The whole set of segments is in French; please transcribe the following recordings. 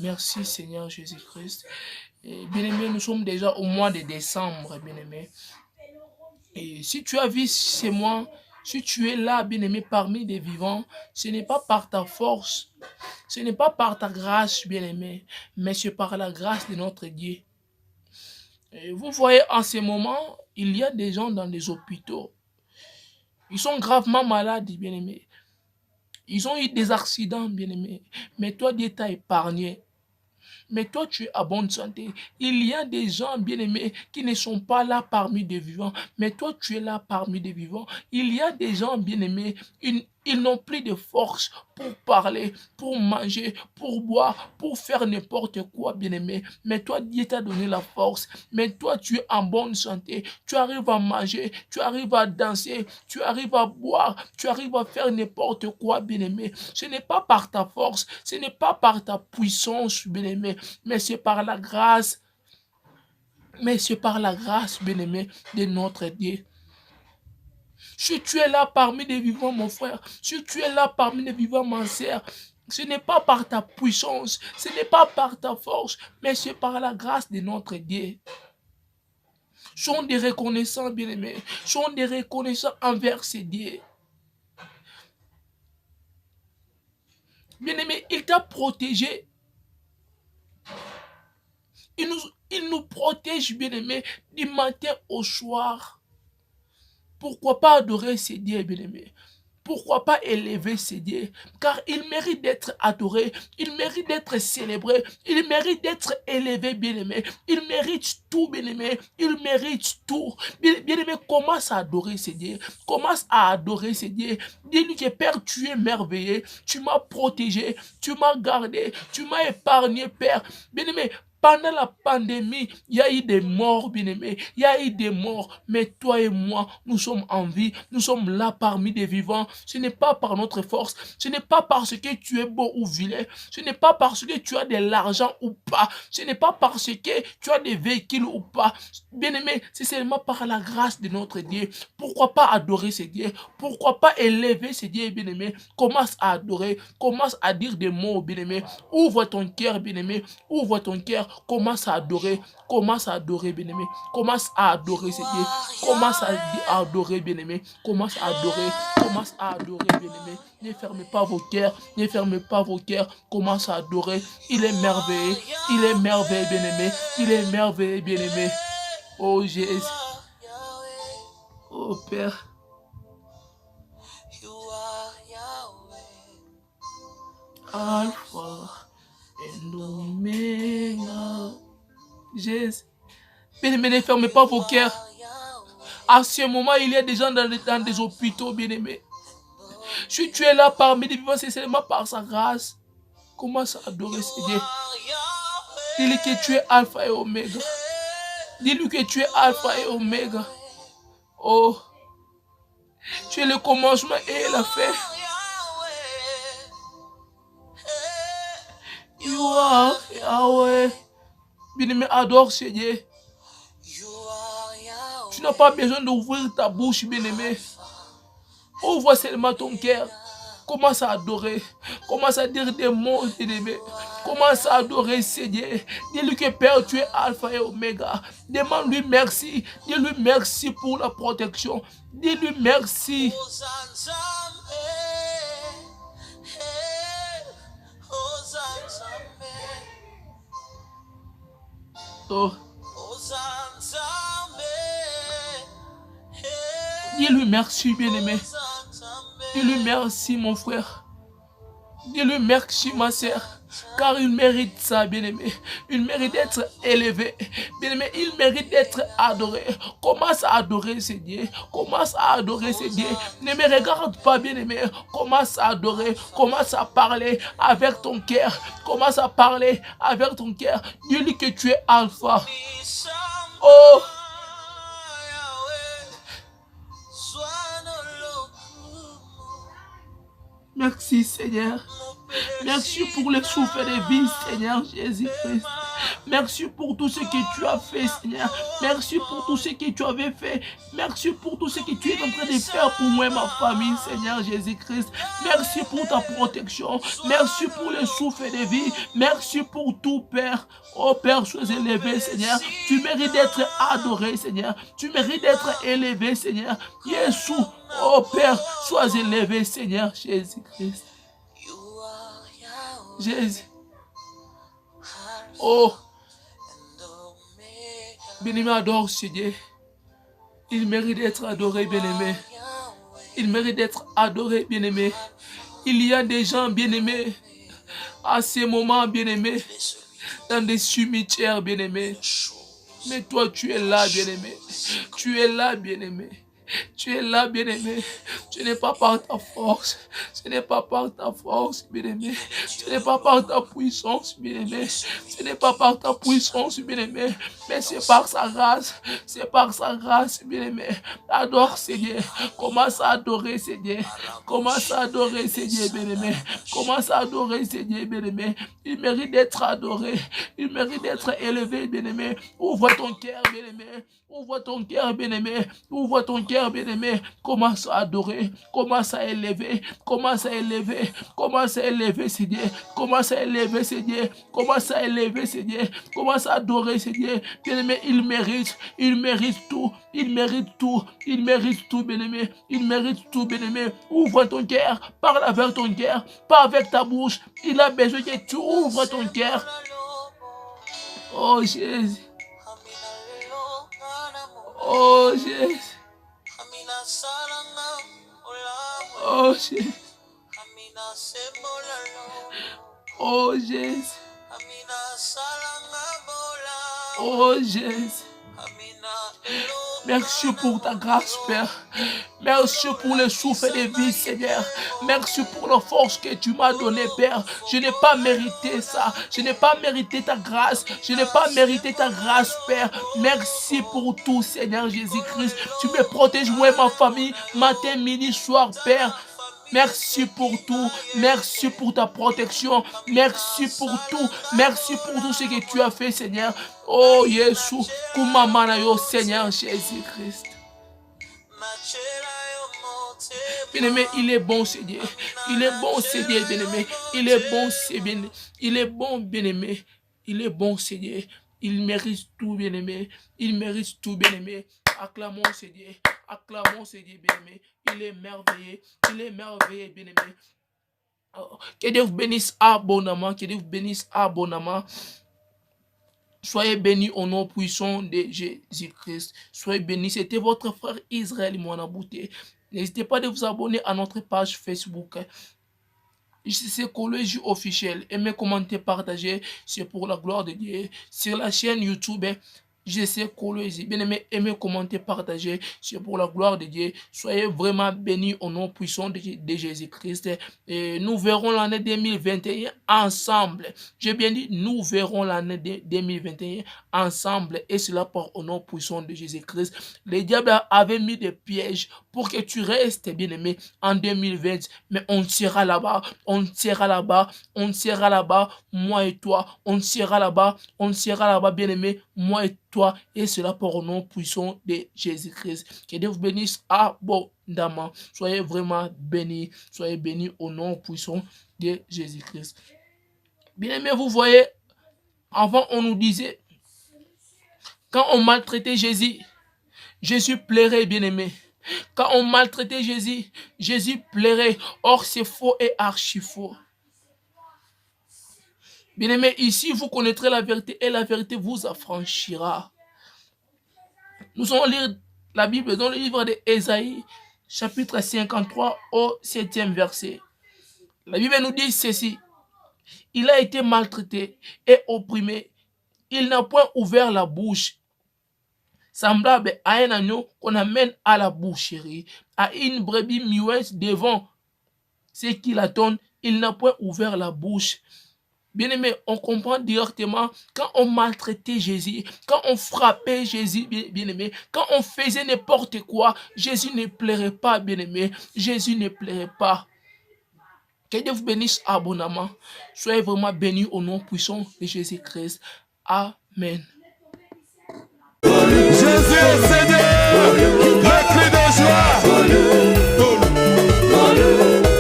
Merci Seigneur Jésus-Christ. Et bien-aimé, nous sommes déjà au mois de décembre, bien-aimé. Et si tu as vu chez moi, si tu es là, bien-aimé, parmi les vivants, ce n'est pas par ta force, ce n'est pas par ta grâce, bien-aimé, mais c'est par la grâce de notre Dieu. Et vous voyez, en ce moment, il y a des gens dans les hôpitaux. Ils sont gravement malades, bien-aimé. Ils ont eu des accidents, bien-aimé. Mais toi, Dieu t'a épargné. Mais toi, tu es à bonne santé. Il y a des gens bien-aimés qui ne sont pas là parmi des vivants, mais toi, tu es là parmi des vivants. Il y a des gens bien-aimés, ils n'ont plus de force pour parler, pour manger, pour boire, pour faire n'importe quoi, bien-aimé. Mais toi, Dieu t'a donné la force. Mais toi, tu es en bonne santé. Tu arrives à manger, tu arrives à danser, tu arrives à boire, tu arrives à faire n'importe quoi, bien-aimé. Ce n'est pas par ta force, ce n'est pas par ta puissance, bien-aimé, mais c'est par la grâce, bien-aimé, de notre Dieu. Si tu es là parmi les vivants, mon frère, si tu es là parmi les vivants, ma sœur, ce n'est pas par ta puissance, ce n'est pas par ta force, mais c'est par la grâce de notre Dieu. Soyons des reconnaissants, bien-aimés, soyons des reconnaissants envers ces dieux. Bien-aimé, il t'a protégé. Il nous protège, bien-aimé, du matin au soir. Pourquoi pas adorer ces dieux, bien-aimé? Pourquoi pas élever ces dieux? Car il mérite d'être adoré, il mérite d'être célébré, il mérite d'être élevé, bien-aimé. Il mérite tout, bien-aimé. Il mérite tout. Bien-aimé, commence à adorer ces dieux. Commence à adorer ces dieux. Dis-lui que Père, tu es merveilleux. Tu m'as protégé, tu m'as gardé, tu m'as épargné, Père. Bien-aimé, pendant la pandémie, il y a eu des morts, bien-aimés. Il y a eu des morts. Mais toi et moi, nous sommes en vie. Nous sommes là parmi des vivants. Ce n'est pas par notre force. Ce n'est pas parce que tu es beau ou vilain. Ce n'est pas parce que tu as de l'argent ou pas. Ce n'est pas parce que tu as des véhicules ou pas. Bien-aimé, c'est seulement par la grâce de notre Dieu. Pourquoi pas adorer ce Dieu? Pourquoi pas élever ce Dieu, bien-aimé? Commence à adorer. Commence à dire des mots, bien-aimé. Ouvre ton cœur, bien-aimé. Ouvre ton cœur. Commence à adorer. Commence à adorer, bien-aimé. Commence à adorer ce Dieu. Commence à adorer, bien-aimé. Commence à adorer. Commence à adorer, bien-aimé. Ne fermez pas vos cœurs. Ne fermez pas vos cœurs. Commence à adorer. Il est merveilleux. Il est merveilleux, bien-aimé. Il est merveilleux, bien-aimé. Oh Jésus. Oh Père. Alpha et Omega. Jésus. Bien-aimé, ne fermez pas vos cœurs. À ce moment, il y a des gens dans des hôpitaux, bien-aimés. Si tu es là parmi les vivants, c'est seulement par sa grâce. Commence à adorer ce Dieu. Dis-lui que tu es Alpha et Oméga. Dis-lui que tu es Alpha et Oméga. Oh, tu es le commencement et la fin. You are Yahweh. Bien-aimé, adore ce Dieu. Tu n'as pas besoin d'ouvrir ta bouche, bien-aimé. Ouvre seulement ton cœur. Commence à adorer. Commence à dire des mots, bien-aimé. Commence à adorer Seigneur. Dis-lui que Père, tu es Alpha et Oméga. Demande-lui merci. Dis-lui merci pour la protection. Dis-lui merci. Oh. Dis-lui merci, bien-aimé. Dis-lui merci, mon frère. Dis-lui merci, ma sœur. Car il mérite ça, bien-aimé. Il mérite d'être élevé. Bien-aimé, il mérite d'être adoré. Commence à adorer ce Dieu. Commence à adorer ce Dieu. Ne me regarde pas, bien-aimé. Commence à adorer. Commence à parler avec ton cœur. Commence à parler avec ton cœur. Dis-lui que tu es Alpha. Oh! Merci, Seigneur. Merci pour le souffle de vie, Seigneur Jésus-Christ. Merci pour tout ce que tu as fait, Seigneur. Merci pour tout ce que tu avais fait. Merci pour tout ce que tu es en train de faire pour moi et ma famille, Seigneur Jésus-Christ. Merci pour ta protection. Merci pour le souffle de vie. Merci pour tout, Père. Oh Père, sois élevé, Seigneur. Tu mérites d'être adoré, Seigneur. Tu mérites d'être élevé, Seigneur. Jésus, oh Père, sois élevé, Seigneur Jésus-Christ. Jésus. Oh, bien-aimé, adore ce Dieu. Il mérite d'être adoré, bien-aimé. Il mérite d'être adoré, bien-aimé. Il y a des gens, bien-aimés, à ces moments, bien-aimés, dans des cimetières, bien-aimés. Mais toi, tu es là, bien-aimé. Tu es là, bien-aimé. Tu es là, bien-aimé. Ce n'est pas par ta force. Ce n'est pas par ta force, bien-aimé. Ce n'est pas par ta puissance, bien-aimé. Ce n'est pas par ta puissance, bien-aimé. Mais c'est par sa grâce. C'est par sa grâce, bien-aimé. Adore Seigneur. Commence à adorer Seigneur. Commence à adorer Seigneur, bien-aimé. Commence à adorer Seigneur, bien-aimé. Il mérite d'être adoré. Il mérite d'être élevé, bien-aimé. Ouvre ton cœur, bien-aimé. Ouvre ton cœur, bien-aimé. Ouvre ton cœur, bien-aimé. Commence à adorer. Commence à élever. Commence à élever. Commence à élever, Seigneur. Commence à élever, Seigneur. Commence à élever, Seigneur. Commence à adorer, Seigneur. Bien-aimé, il mérite. Il mérite tout. Il mérite tout. Il mérite tout, bien-aimé. Il mérite tout, bien-aimé. Ouvre ton cœur. Parle avec ton cœur. Pas avec ta bouche. Il a besoin que tu ouvres ton cœur. Oh, Jésus. Oh Jésus. Oh Jésus. Oh Jésus. Oh Jésus. Merci pour ta grâce, Père. Merci pour le souffle de vie, Seigneur. Merci pour la force que tu m'as donnée, Père. Je n'ai pas mérité ça. Je n'ai pas mérité ta grâce. Je n'ai pas mérité ta grâce, Père. Merci pour tout, Seigneur Jésus-Christ. Tu me protèges, moi et ma famille, matin, midi, soir, Père. Merci pour tout. Merci pour ta protection. Merci pour tout. Merci pour tout ce que tu as fait, Seigneur. Oh, Jésus. Kumamanayo, Seigneur Jésus-Christ. Bien-aimé, il est bon, Seigneur. Il est bon, Seigneur, bien-aimé. Il est bon, Seigneur. Il est bon, bien-aimé. Il est bon, Seigneur. Il mérite tout, bien-aimé. Il mérite tout, bien-aimé. Acclamons, Seigneur. Acclamons, Seigneur, bien-aimé. Il est merveilleux. Il est merveilleux, bien-aimé. Oh, que Dieu vous bénisse abondamment. Que Dieu vous bénisse abondamment. Soyez bénis au nom puissant de Jésus-Christ. Soyez bénis. C'était votre frère Israël Mwanabouté. N'hésitez pas à vous abonner à notre page Facebook. C'est Collège officiel. Aimez, commentez, partagez. C'est pour la gloire de Dieu. Sur la chaîne YouTube, JC Collège. Bien aimé, aimez, commentez, partagez. C'est pour la gloire de Dieu. Soyez vraiment bénis au nom puissant de Jésus-Christ. Et nous verrons l'année 2021 ensemble. J'ai bien dit, nous verrons l'année 2021 ensemble. Et cela par au nom puissant de Jésus-Christ. Le diable avait mis des pièges pour que tu restes, bien aimé, en 2020. Mais on sera là-bas. On sera là-bas. On sera là-bas. Moi et toi. On sera là-bas. On sera là-bas, bien aimé. Moi et toi, et cela pour au nom puissant de Jésus-Christ. Que Dieu vous bénisse abondamment. Soyez vraiment bénis. Soyez bénis au nom puissant de Jésus-Christ. Bien aimé, vous voyez, avant on nous disait, quand on maltraitait Jésus, Jésus plairait, bien aimé. Quand on maltraitait Jésus, Jésus plairait. Or, c'est faux et archi faux. Bien-aimé, ici, vous connaîtrez la vérité et la vérité vous affranchira. Nous allons lire la Bible dans le livre d'Ésaïe, chapitre 53, au 7e verset. La Bible nous dit ceci. Il a été maltraité et opprimé. Il n'a point ouvert la bouche. Semblable à un agneau qu'on amène à la boucherie, à une brebis muette devant ceux qui l'attendent. Il n'a point ouvert la bouche. Bien-aimé, on comprend directement quand on maltraitait Jésus, quand on frappait Jésus, bien-aimé, quand on faisait n'importe quoi, Jésus ne plairait pas, bien-aimé. Jésus ne plairait pas. Que Dieu vous bénisse abondamment. Soyez vraiment bénis au nom puissant de Jésus-Christ. Amen. Jésus est Seigneur, le cri de joie.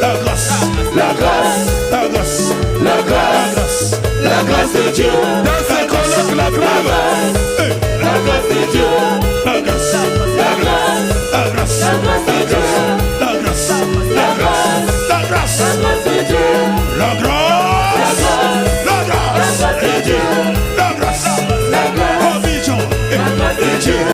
La grâce, la grâce, la grâce, la grâce, la grâce de Dieu. Dans ce colloque, la grâce.